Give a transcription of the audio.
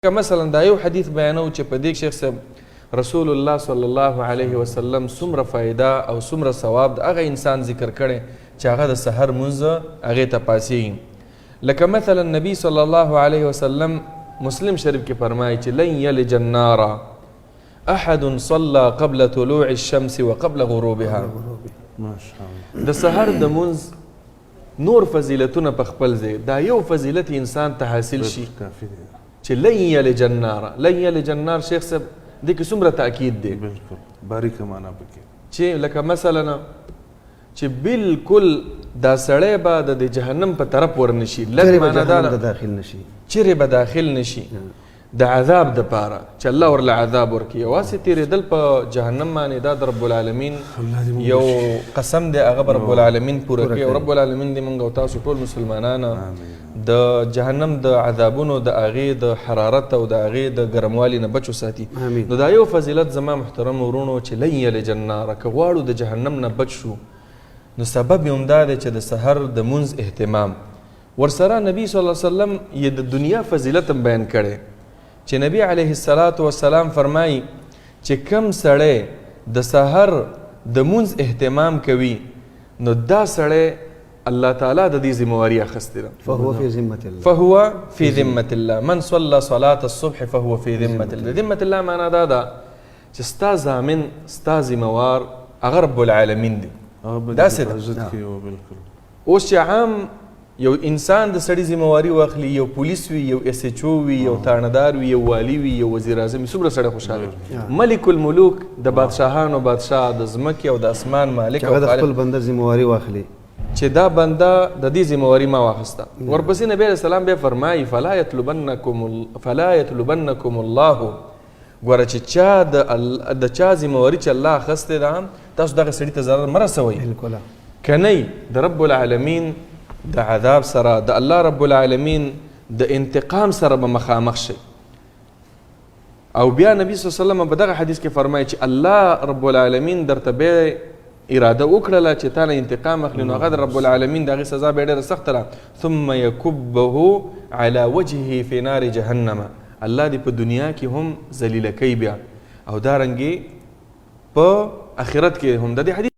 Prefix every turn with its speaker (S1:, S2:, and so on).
S1: مثلا دا یو حدیث بیانو چې په دې شیخ صاحب رسول الله صلی الله علیه وسلم څومره فایده او څومره ثواب د هغه انسان ذکر کړي چې هغه د سحر منځ هغې ته پاسېږي. لکه مثلا نبی صلی الله علیه وسلم مسلم شریف کې فرمایي چې لن یلج النار احد صلى قبل طلوع الشمس وقبل غروبها. د سحر د منځ نور فضیلتونه په خپل ځای دا یو فضیلت انسان ته حاصل شي چې لن یلج النار. لن یلج النار شیخ صاحب دې کې څومره تاکید دی،
S2: بالکل باریکه معنا پکې
S1: چې لکه مثلا چې بالکل دا سړی به د جهنم په طرف ورنشي، لږ معنا دا
S3: داخل نشي،
S1: چیرې به داخل نشي د عذاب دپاره چې الله ورله عذاب ورکړي. یوازې تېرېدل په جهنم باندې دا د رب العالمین یو قسم دی، هغه به رب العالمین پوره کوي. او رب العالمین دې موږ او تاسو ټول مسلمانان د جهنم د عذابونو د هغې د حرارت او د هغې د ګرموالي نه بچو ساتي. نو دا یو فضیلت زما محترم ورونو چې لن یلج النار، که غواړو د جهنم نه بچ شو نو سبب یې همدا دی چې د سحر د منځ اهتمام ورسره. نبی صلی الله علیه وسلم یې د دنیا فضیلت هم بیان کړی چې نبی علیه السلام فرمایي چې کم سړی د سحر د منځ اهتمام کوي نو دا سړی الله تعالی د دې ذمواري اخیستې ده.
S3: فهو فی ذمة الله،
S1: فهو فی ذمة الله. من صلى صلاة الصبح فهو فی ذمة الله. ذمة الله معنا دا ده چې ستا ضامن ستا ذموار هغه رب العالمین دی. داسې ده. اوس چې عام یو انسان د سړي ذمواري واخلي، یو پولیس وي، یو ایس ایچ او وي، یو تاڼهدار وي، یو والي وي، یو وزیر اعظم وي، څومره سړی خوشحاله. ملک الملوک د بادشاهانو بادشاه د ځمکې او د اسمان مالک
S3: هغه د خپل بنده ذمواري واخلي
S1: چې دا بنده د دې ذمواري ما واخیسته. ورپسې نبی علیه السلام بیا فرمایي فلا یطلبنکم الله. ګوره چې چا د چا ذمواري چې الله اخیستې ده تاسو دغه سړي ته ضرر مه رسوئ. که نه د رب العالمین د عذاب سره د الله رب العالمین د انتقام سره به مخامخ شي. او بیا نبی صلی الله علیه وسلم په دغه حدیث کې فرمایي چې الله رب العالمین درته بیا اراده وکړله چې تا نه انتقام اخلي نو هغه د رب العالمین د هغې سزا بیا ډېره سخته ده. ثم یکبه علی وجهه فی نار جهنم. الله دې په دنیا کې هم ذلیله کوي بیا او دارنګې په آخرت کې هم. د دې حدیث